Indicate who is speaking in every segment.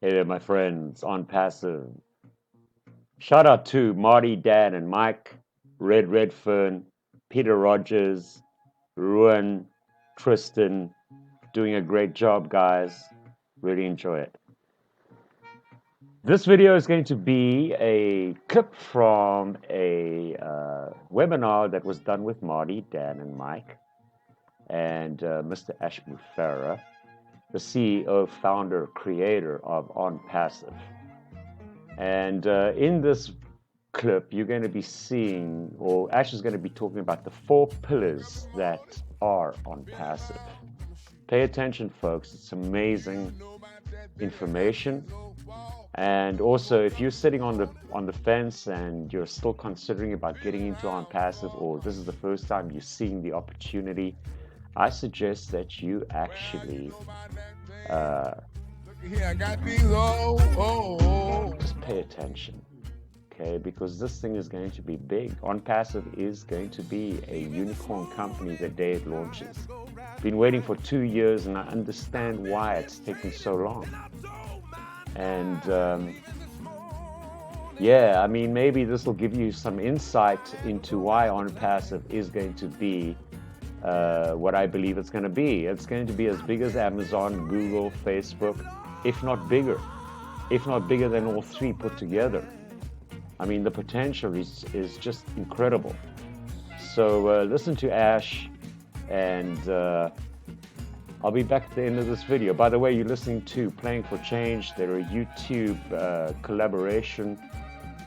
Speaker 1: Hey there, my friends on Passive. Shout out to Marty, Dan, and Mike, Red Redfern, Peter Rogers, Ruan, Tristan, doing a great job, guys. Really enjoy it. This video is going to be a clip from a webinar that was done with Marty, Dan, and Mike, and Mr. Ash Mufareh, the CEO, founder, creator of OnPassive. And in this clip, you're going to be seeing, or Ash is going to be talking about the 4 pillars that are OnPassive. Pay attention, folks. It's amazing information. And also, if you're sitting on the fence and you're still considering about getting into OnPassive, or this is the first time you're seeing the opportunity, I suggest that you actually just pay attention. Okay, because this thing is going to be big. OnPassive is going to be a unicorn company the day it launches. Been waiting for 2 years, and I understand why it's taking so long. And yeah, I mean, maybe this will give you some insight into why OnPassive is going to be what I believe it's going to be. It's going to be as big as Amazon, Google, Facebook, if not bigger than all three put together. I mean, the potential is just incredible. So listen to Ash, and I'll be back at the end of this video. By the way, you're listening to Playing for Change. They're a YouTube collaboration,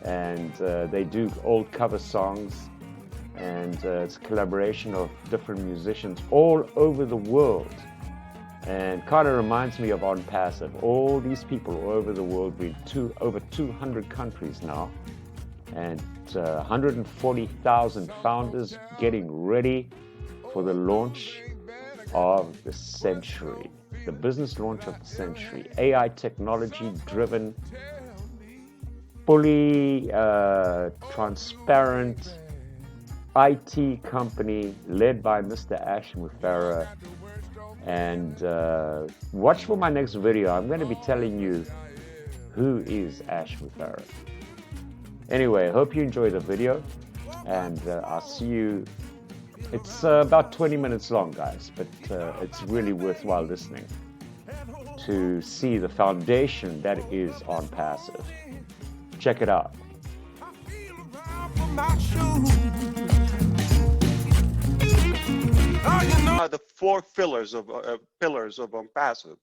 Speaker 1: and they do old cover songs, and it's a collaboration of different musicians all over the world. And kind of reminds me of OnPassive. All these people all over the world, we're over 200 countries now, and 140,000 founders getting ready for the launch of the century, the business launch of the century. AI technology driven, fully transparent IT company led by Mr. Ash Mufareh. And watch for my next video. I'm going to be telling you who is Ash Mufareh. Anyway, hope you enjoy the video, and I'll see you. It's about 20 minutes long, guys, but it's really worthwhile listening to see the foundation that is OnPassive. Check it out.
Speaker 2: The 4 pillars of OnPassive.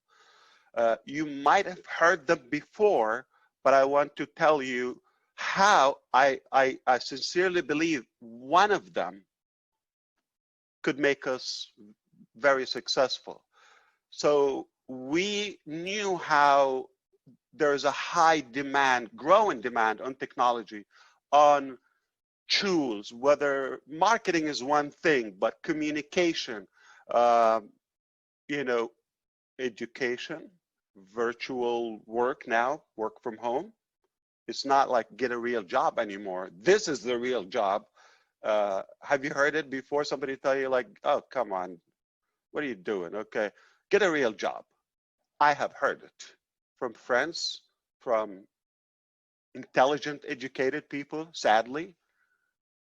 Speaker 2: You might have heard them before, but I want to tell you how I sincerely believe one of them could make us very successful. So we knew how there's a high demand, growing demand on technology, on tools, whether marketing is one thing, but communication, education, virtual work now, work from home. It's not like get a real job anymore. This is the real job. Have you heard it before? Somebody tell you like, oh, come on, what are you doing? Okay, get a real job. I have heard it from friends, from intelligent, educated people, sadly,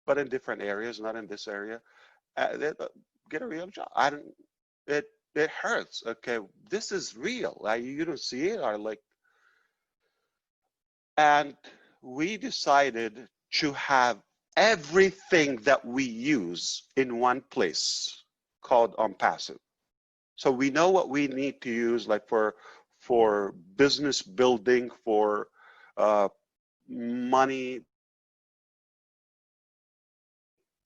Speaker 2: but in different areas, not in this area. Get a real job. It hurts. Okay, this is real. You don't see it, or like. And we decided to have everything that we use in one place called OnPassive. So we know what we need to use, like for business building, for money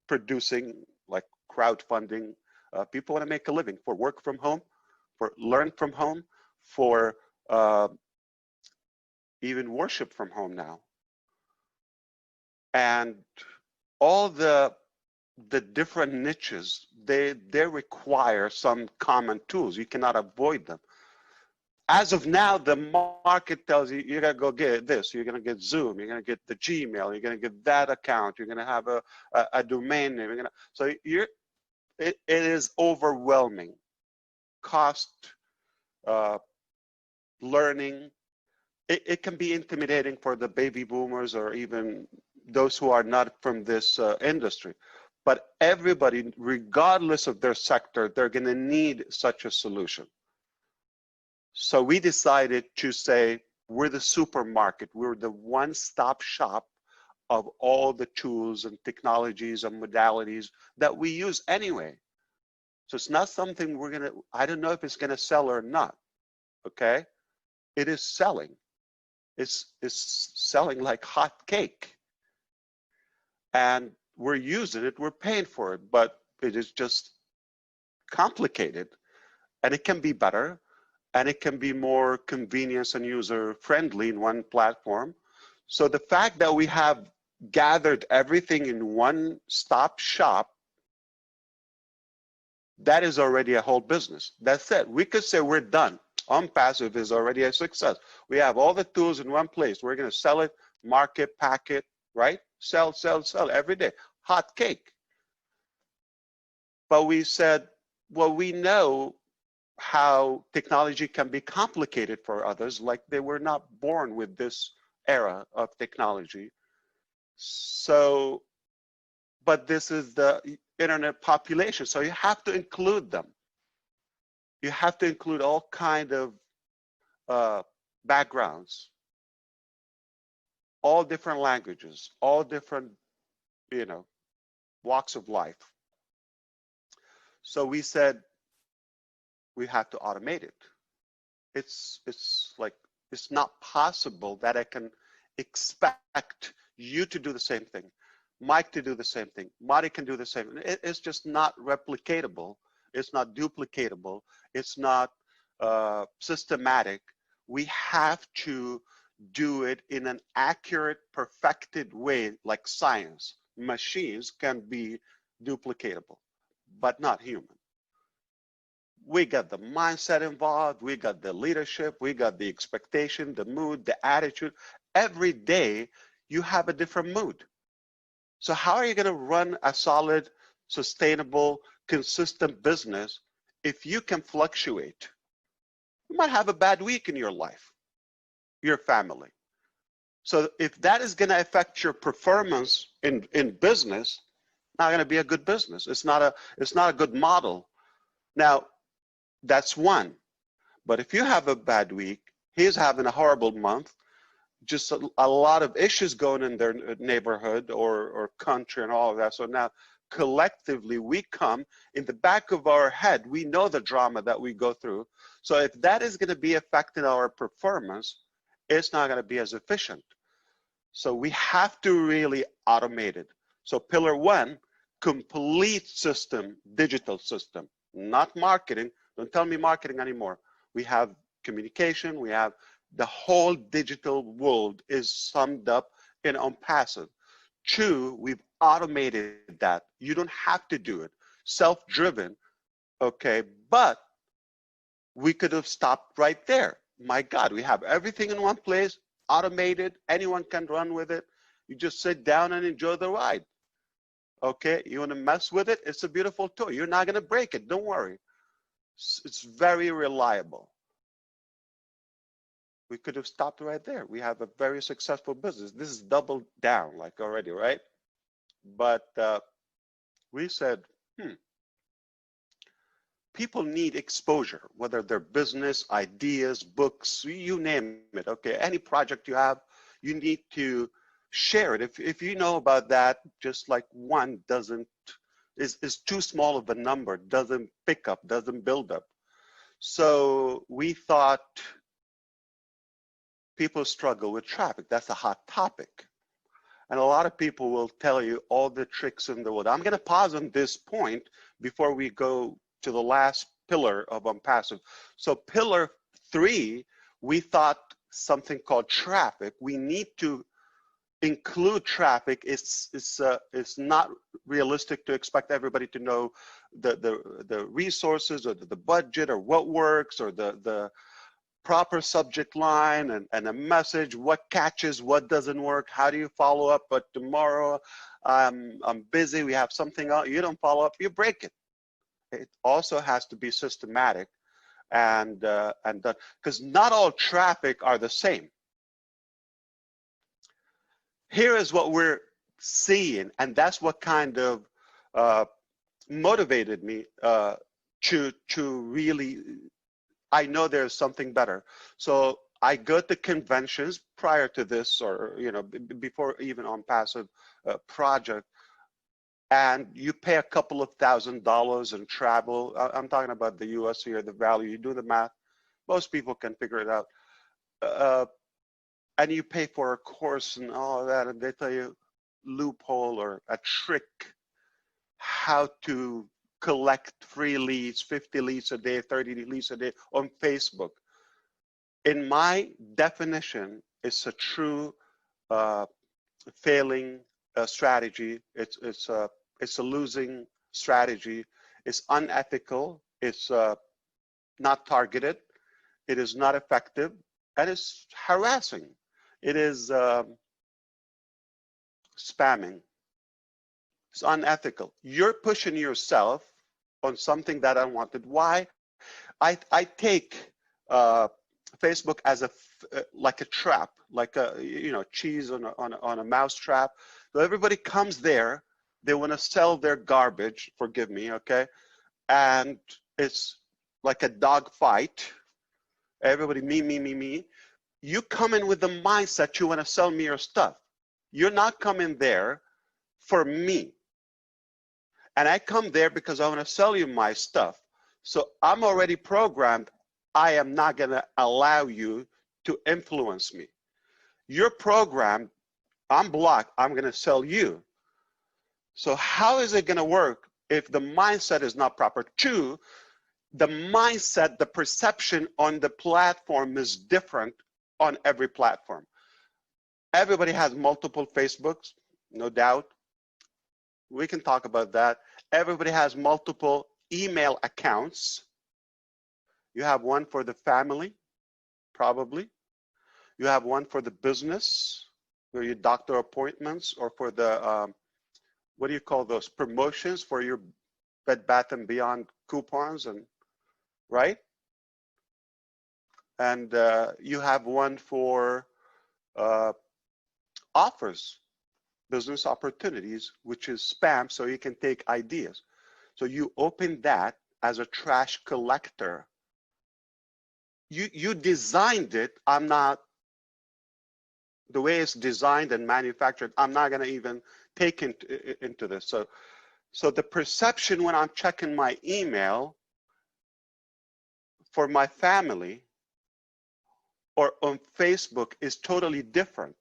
Speaker 2: producing, like crowdfunding. People want to make a living, for work from home, for learn from home, for even worship from home now. And all the different niches, they require some common tools. You cannot avoid them. As of now, the market tells you, you're gonna go get this, you're gonna get Zoom, you're gonna get the Gmail, you're gonna get that account, you're gonna have a domain name. So it is overwhelming. Cost, learning, it can be intimidating for the baby boomers or even those who are not from this industry. But everybody, regardless of their sector, they're going to need such a solution. So we decided to say, we're the supermarket. We're the one-stop shop of all the tools and technologies and modalities that we use anyway. So it's not something we're going to, I don't know if it's going to sell or not. Okay. It is selling. It's selling like hot cake. And we're using it, we're paying for it, but it is just complicated. And it can be better, and it can be more convenient and user friendly in one platform. So the fact that we have gathered everything in one stop shop, that is already a whole business. That's it. We could say we're done. OnPassive is already a success. We have all the tools in one place. We're going to sell it, market, pack it, right? Sell, sell, sell every day. Hot cake. But we said, well, we know how technology can be complicated for others, like they were not born with this era of technology. So, but this is the internet population, so you have to include them. You have to include all kind of backgrounds, all different languages, all different, walks of life. So we said we have to automate it. It's not possible that I can expect you to do the same thing, Mike to do the same thing, Marty can do the same. It's just not replicatable. It's not duplicatable. It's not systematic. We have to do it in an accurate, perfected way, like science. Machines can be duplicatable, but not human. We got the mindset involved, we got the leadership, we got the expectation, the mood, the attitude. Every day you have a different mood. So how are you going to run a solid, sustainable, consistent business if you can fluctuate? You might have a bad week in your life, your family. So if that is going to affect your performance in business, not going to be a good business. It's not a good model. Now, that's one. But if you have a bad week, he's having a horrible month, just a lot of issues going in their neighborhood or country and all of that. So now collectively we come in the back of our head, we know the drama that we go through. So if that is going to be affecting our performance, it's not going to be as efficient. So we have to really automate it. So pillar one, complete system, digital system, not marketing. Don't tell me marketing anymore. We have communication, we have the whole digital world is summed up in OnPassive. Two, we've automated that. You don't have to do it. Self-driven, okay, but we could have stopped right there. My God, we have everything in one place, automated, anyone can run with it. You just sit down and enjoy the ride. Okay, you want to mess with it? It's a beautiful toy. You're not going to break it, don't worry. It's very reliable. We could have stopped right there. We have a very successful business. This is doubled down like already, right? But we said, people need exposure, whether they're business, ideas, books, you name it, okay? Any project you have, you need to share it. If you know about that, just like one is too small of a number, doesn't pick up, doesn't build up. So we thought people struggle with traffic. That's a hot topic. And a lot of people will tell you all the tricks in the world. I'm going to pause on this point before we go to the last pillar of OnPassive. So pillar 3, we thought something called traffic. We need to include traffic. It's not realistic to expect everybody to know the resources or the budget or what works or the proper subject line and a message, what catches, what doesn't work, how do you follow up, but tomorrow I'm busy, we have something else, you don't follow up, you break it. It also has to be systematic and done, because not all traffic are the same. here is what we're seeing, and that's what kind of motivated me to really, I know there's something better. So I go to conventions prior to this, or before even OnPassive project, and you pay a couple of $1,000s in travel. I'm talking about the US here, the value. You do the math, most people can figure it out. And you pay for a course and all of that, and they tell you loophole or a trick how to collect free leads, 50 leads a day, 30 leads a day on Facebook. In my definition, it's a true failing strategy. It's a losing strategy. It's unethical. It's not targeted. It is not effective, and it's harassing. It is spamming. It's unethical. You're pushing yourself on something that I wanted. Why? I take Facebook as like a trap, like a cheese on a mouse trap. So everybody comes there. They want to sell their garbage. Forgive me, okay? And it's like a dog fight. Everybody me. You come in with the mindset you want to sell me your stuff. You're not coming there for me. And I come there because I want to sell you my stuff. So I'm already programmed. I am not going to allow you to influence me. You're programmed. I'm blocked. I'm going to sell you. So how is it going to work if the mindset is not proper? Two, the mindset, the perception on the platform is different on every platform. Everybody has multiple Facebooks, no doubt. We can talk about that. Everybody has multiple email accounts. You have one for the family, probably. You have one for the business, where your doctor appointments, or for the, what do you call those, promotions for your Bed Bath & Beyond coupons, and right? And you have one for offers, business opportunities, which is spam, so you can take ideas. So you open that as a trash collector. You designed it. I'm not, the way it's designed and manufactured, I'm not going to even take into this. So the perception when I'm checking my email for my family or on Facebook is totally different,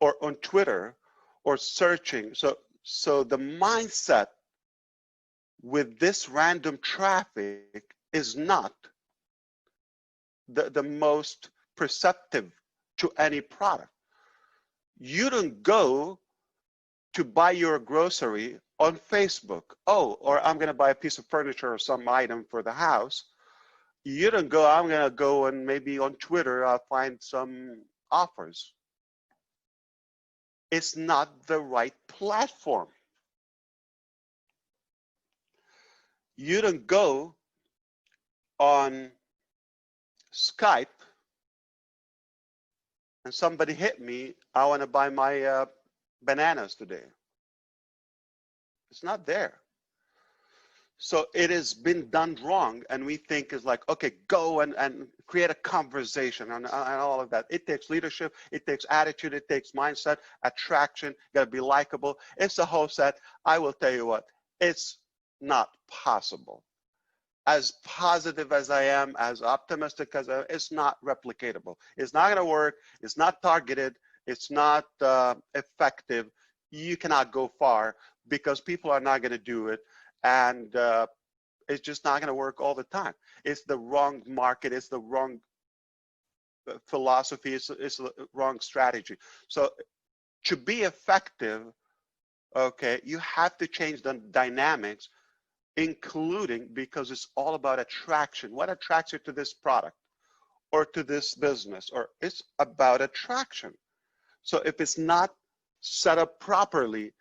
Speaker 2: or on Twitter, or searching. So the mindset with this random traffic is not the most perceptive to any product. You don't go to buy your grocery on Facebook. Oh, or I'm going to buy a piece of furniture or some item for the house. You don't go, I'm going to go and maybe on Twitter, I'll find some offers. It's not the right platform. You don't go on Skype and somebody hit me, I want to buy my bananas today. It's not there. So it has been done wrong, and we think is like, okay, go and create a conversation and all of that. It takes leadership, it takes attitude, it takes mindset, attraction, you gotta be likable. It's the whole set. I will tell you what, it's not possible. As positive as I am, as optimistic as I am, it's not replicatable. It's not gonna work, it's not targeted, it's not effective. You cannot go far because people are not gonna do it. And it's just not going to work all the time. It's the wrong market. It's the wrong philosophy. It's the wrong strategy. So to be effective, okay, you have to change the dynamics, including, because it's all about attraction. What attracts you to this product or to this business? Or it's about attraction. So if it's not set up properly,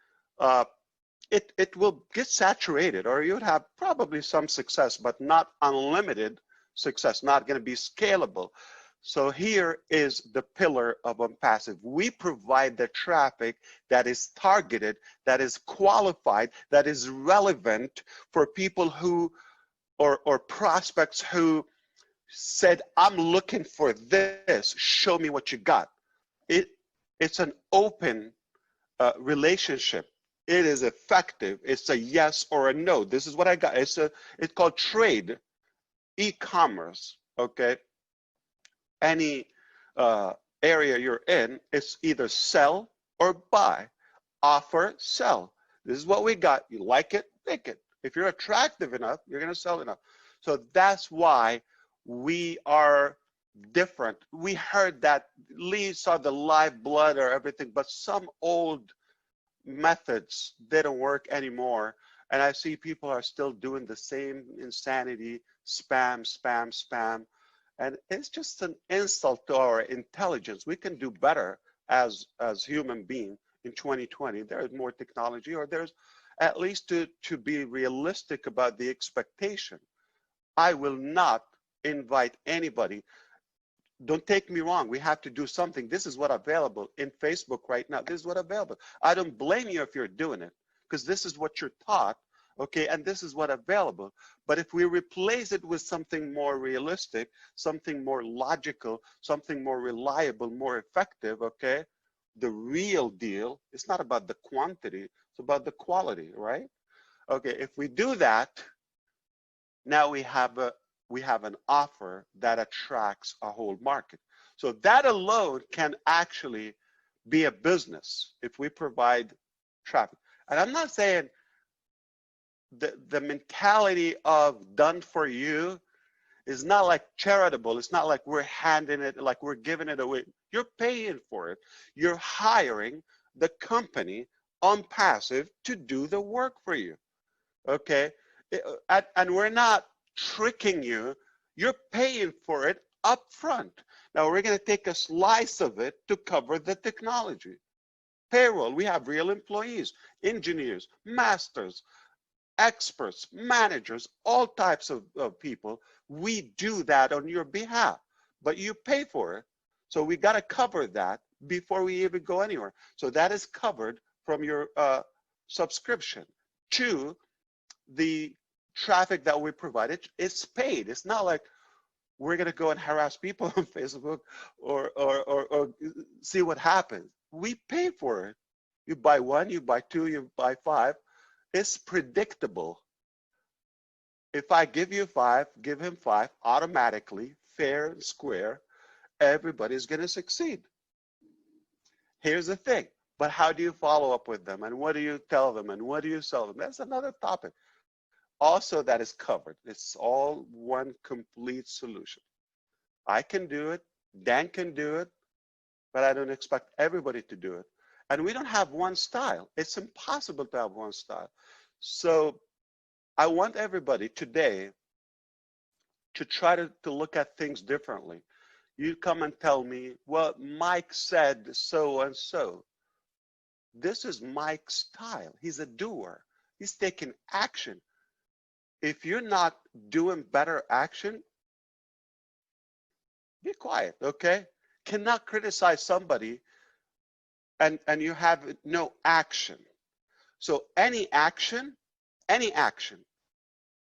Speaker 2: it will get saturated, or you would have probably some success, but not unlimited success, not going to be scalable. So here is the pillar of OnPassive. We provide the traffic that is targeted, that is qualified, that is relevant for people who, or prospects who said, I'm looking for this, show me what you got. It's an open relationship. It is effective. It's a yes or a no. This is what I got. It's called trade, e-commerce, okay? Any area you're in, it's either sell or buy, offer, sell. This is what we got. You like it, take it. If you're attractive enough, you're gonna sell enough. So that's why we are different. We heard that Lee saw the live blood or everything, but some old methods didn't work anymore. And I see people are still doing the same insanity, spam, spam, spam. And it's just an insult to our intelligence. We can do better as human beings in 2020. There's more technology, or there's at least to be realistic about the expectation. I will not invite anybody. Don't take me wrong. We have to do something. This is what available in Facebook right now. This is what available. I don't blame you if you're doing it, because this is what you're taught, okay? And this is what available. But if we replace it with something more realistic, something more logical, something more reliable, more effective, okay? The real deal, it's not about the quantity, it's about the quality, right? Okay, if we do that, now we have an offer that attracts a whole market. So that alone can actually be a business if we provide traffic. And I'm not saying the mentality of done for you is not like charitable. It's not like we're handing it, like we're giving it away. You're paying for it. You're hiring the company OnPassive to do the work for you, okay? And we're not tricking you. You're paying for it up front. Now we're going to take a slice of it to cover the technology. Payroll, we have real employees, engineers, masters, experts, managers, all types of people. We do that on your behalf, but you pay for it. So we got to cover that before we even go anywhere. So that is covered from your subscription to the traffic that we provide. It's paid. It's not like we're going to go and harass people on Facebook or see what happens. We pay for it. You buy one, you buy two, you buy five. It's predictable. If I give you five, give him five, automatically, fair and square, everybody's going to succeed. Here's the thing. But how do you follow up with them? And what do you tell them? And what do you sell them? That's another topic. Also, that is covered. It's all one complete solution. I can do it. Dan can do it. But I don't expect everybody to do it. And we don't have one style. It's impossible to have one style. So I want everybody today to try to look at things differently. You come and tell me, well, Mike said so and so. This is Mike's style. He's a doer. He's taking action. If you're not doing better action, be quiet, okay? Cannot criticize somebody and you have no action. So any action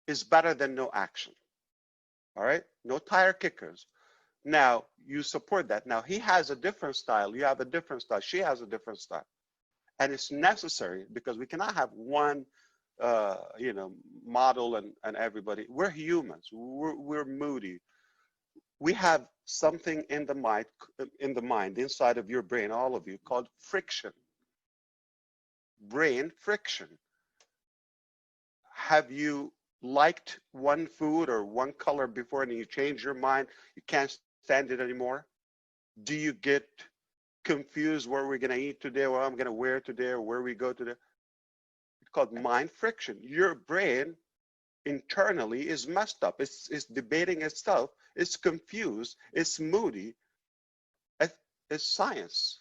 Speaker 2: is better than no action. All right? No tire kickers. Now, you support that. Now, he has a different style. You have a different style. She has a different style. And it's necessary because we cannot have one model and everybody. We're humans. We're moody. We have something in the mind, inside of your brain, all of you, called friction. Brain friction. Have you liked one food or one color before and you change your mind? You can't stand it anymore? Do you get confused where we're going to eat today, what I'm going to wear today, or where we go today? It's called mind friction. Your brain internally is messed up. It's debating itself. It's confused. It's moody. It's science.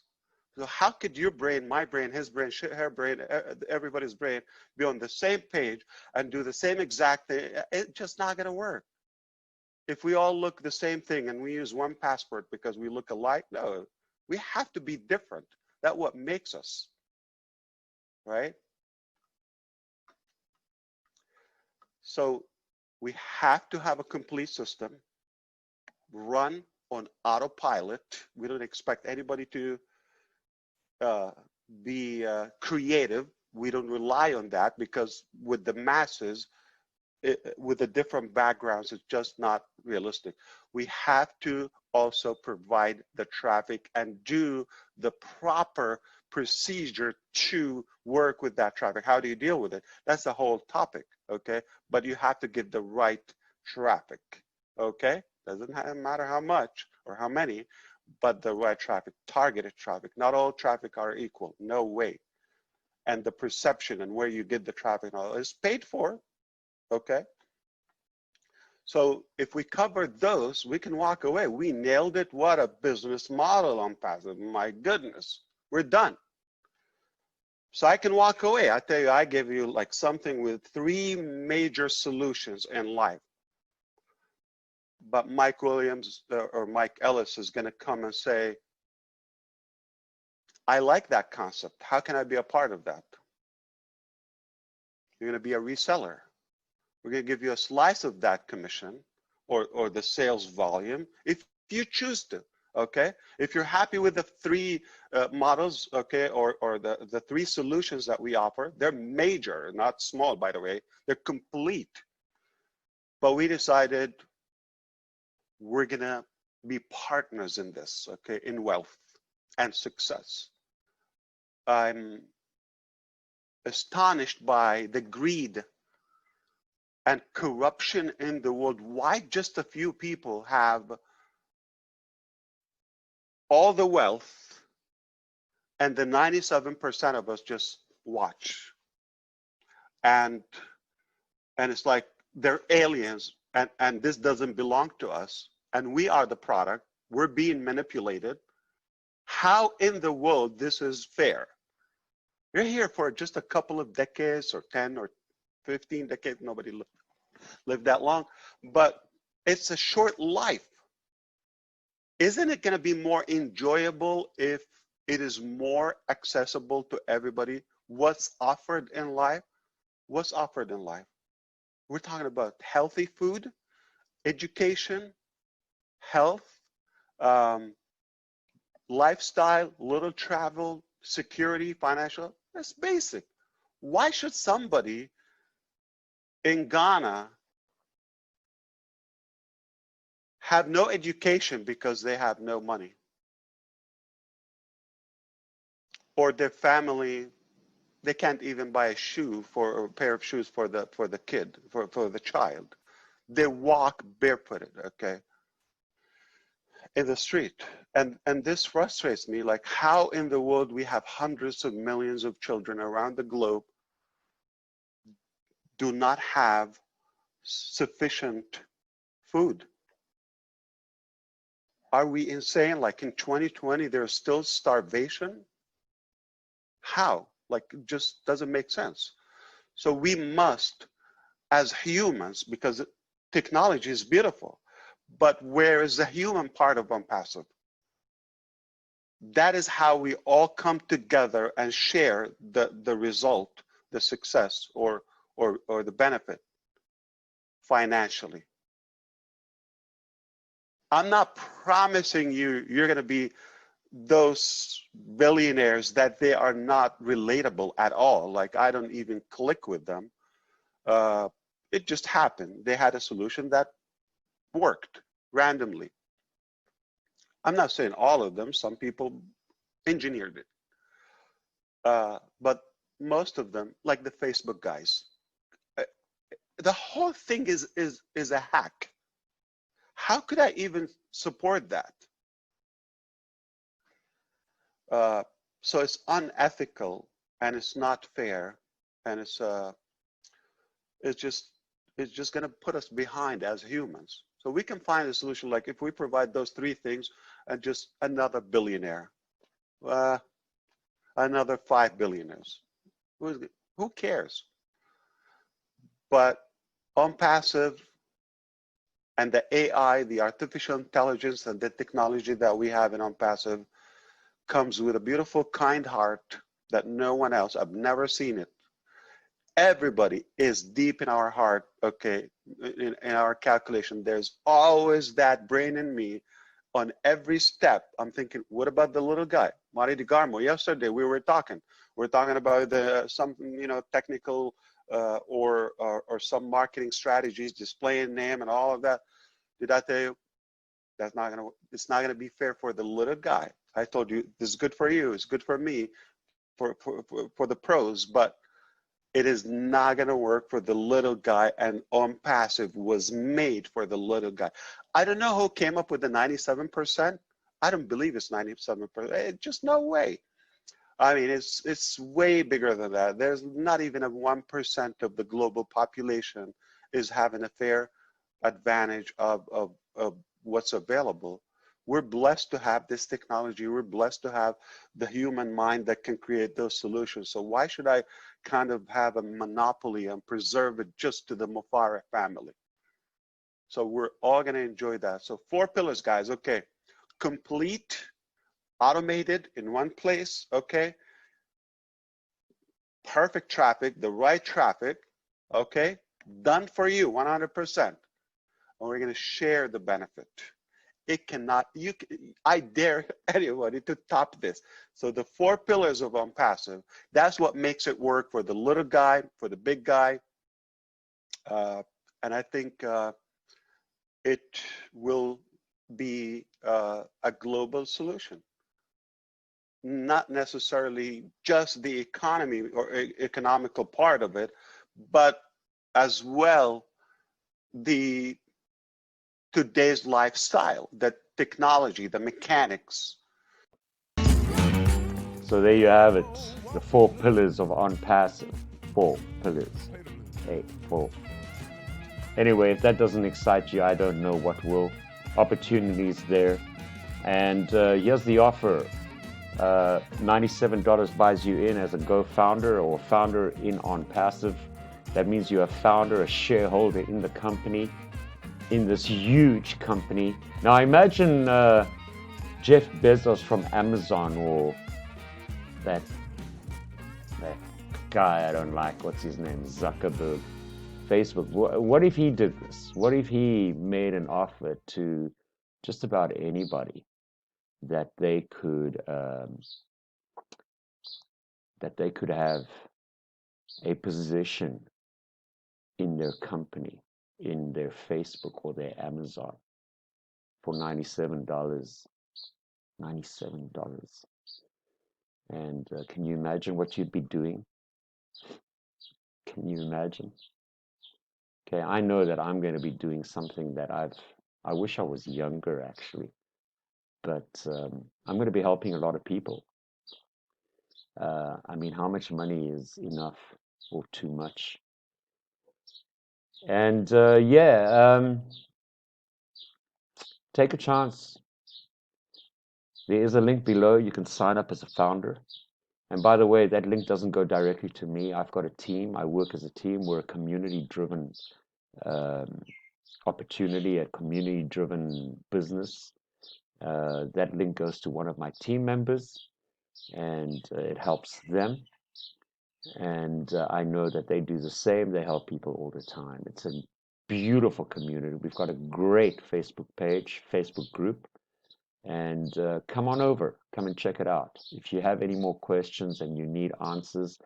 Speaker 2: So how could your brain, my brain, his brain, her brain, everybody's brain be on the same page and do the same exact thing? It's just not going to work. if we all look the same thing and we use one passport because we look alike, no, we have to be different. That's what makes us, right? So we have to have a complete system run on autopilot. We don't expect anybody to be creative. We don't rely on that because with the masses, with the different backgrounds, it's just not realistic. We have to also provide the traffic and do the proper procedure to work with that traffic. How do you deal with it? That's the whole topic, okay? But you have to get the right traffic, okay? Doesn't matter how much or how many, but the right traffic, targeted traffic. Not all traffic are equal, no way. And the perception and where you get the traffic is paid for, okay? So if we cover those, we can walk away. We nailed it. What a business model OnPassive. My goodness, we're done. So I can walk away. I tell you, I give you like something with 3 major solutions in life. But Mike Williams or Mike Ellis is going to come and say, I like that concept. How can I be a part of that? You're going to be a reseller. We're going to give you a slice of that commission or the sales volume if you choose to, okay? If you're happy with the 3 models, okay, or the 3 solutions that we offer, they're major, not small, by the way. They're complete. But we decided we're going to be partners in this, okay, in wealth and success. I'm astonished by the greed and corruption in the world. Why just a few people have all the wealth and the 97% of us just watch? And it's like they're aliens and this doesn't belong to us and we are the product. We're being manipulated. How in the world this is fair? You're here for just a couple of decades or 10 or 15 decades. Nobody lived that long, but it's a short life. Isn't it going to be more enjoyable if it is more accessible to everybody? What's offered in life? What's offered in life? We're talking about healthy food, education, health, lifestyle, little travel, security, financial. That's basic. Why should somebody in Ghana have no education because they have no money? Or their family, they can't even buy a shoe or a pair of shoes for the kid, for the child. They walk barefooted, okay, in the street. And this frustrates me, like how in the world we have hundreds of millions of children around the globe do not have sufficient food. Are we insane? Like in 2020, there's still starvation? How? Like it just doesn't make sense. So we must, as humans, because technology is beautiful, but where is the human part of OnPassive? That is how we all come together and share the result, the success, or the benefit financially. I'm not promising you're going to be those billionaires that they are not relatable at all. Like I don't even click with them. It just happened. They had a solution that worked randomly. I'm not saying all of them. Some people engineered it. But most of them, like the Facebook guys, the whole thing is a hack. How could I even support that? So it's unethical and it's not fair, and it's just going to put us behind as humans. So we can find a solution, like if we provide those 3 things and just another billionaire, another 5 billionaires. Who cares? But OnPassive And the AI, the artificial intelligence, and the technology that we have in OnPassive comes with a beautiful, kind heart that no one else, I've never seen it. Everybody is deep in our heart, okay, in our calculation. There's always that brain in me on every step. I'm thinking, what about the little guy, Mari DeGarmo? Yesterday we were talking. We're talking about some, technical or some marketing strategies, displaying name and all of that. Did I tell you it's not gonna be fair for the little guy? I told you this is good for you, it's good for me, for the pros, but it is not going to work for the little guy, and OnPassive was made for the little guy. I don't know who came up with the 97%. I don't believe it's 97%. Just no way. I mean, it's way bigger than that. There's not even a 1% of the global population is having a fair advantage of what's available. We're blessed to have this technology. We're blessed to have the human mind that can create those solutions. So why should I kind of have a monopoly and preserve it just to the Mufareh family? So we're all going to enjoy that. So 4 pillars, guys. Okay. Complete, automated in one place. Okay. Perfect traffic, the right traffic. Okay. Done for you 100%. And we're going to share the benefit. It cannot, I dare anybody to top this. So the 4 pillars of OnPassive, that's what makes it work for the little guy, for the big guy. And I think it will be a global solution. Not necessarily just the economy or economical part of it, but as well the today's lifestyle, the technology, the mechanics.
Speaker 1: So there you have it, the 4 pillars of OnPassive. 4 pillars. Hey, 4. Anyway, if that doesn't excite you, I don't know what will. Opportunities there. And here's the offer. $97 buys you in as a Go founder or founder in OnPassive. That means you're a founder, a shareholder in the company, in this huge company. Now imagine Jeff Bezos from Amazon, or that guy I don't like, what's his name, Zuckerberg, Facebook. What if he did this? What if he made an offer to just about anybody that they could have a position in their company, in their Facebook or their Amazon for $97? $97. And can you imagine what you'd be doing? Can you imagine? Okay, I know that I'm going to be doing something that I wish I was younger actually, but I'm going to be helping a lot of people. I mean, how much money is enough or too much? And take a chance. There is a link below. You can sign up as a founder. And by the way, that link doesn't go directly to me. I've got a team. I work as a team. We're a community-driven opportunity, a community-driven business. That link goes to one of my team members, and it helps them. And I know that they do the same. They help people all the time. It's a beautiful community. We've got a great Facebook page, Facebook group. And come on over, come and check it out. If you have any more questions and you need answers,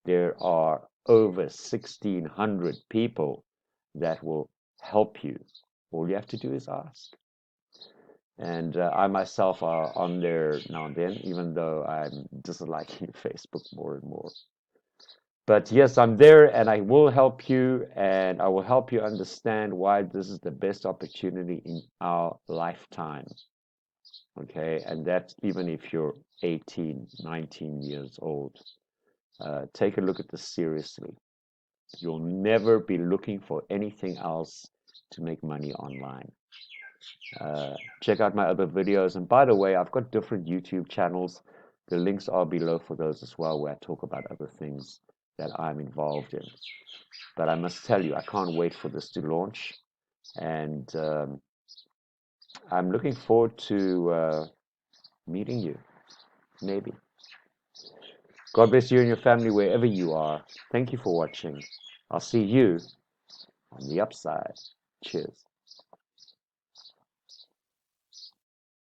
Speaker 1: there are over 1,600 people that will help you. All you have to do is ask. And I myself are on there now and then, even though I'm disliking Facebook more and more. But yes, I'm there and I will help you, and I will help you understand why this is the best opportunity in our lifetime. Okay, and that's even if you're 18, 19 years old. Take a look at this seriously. You'll never be looking for anything else to make money online. Check out my other videos. And by the way, I've got different YouTube channels. The links are below for those as well, where I talk about other things that I'm involved in. But I must tell you, I can't wait for this to launch. And I'm looking forward to meeting you, maybe. God bless you and your family wherever you are. Thank you for watching. I'll see you on the upside. Cheers.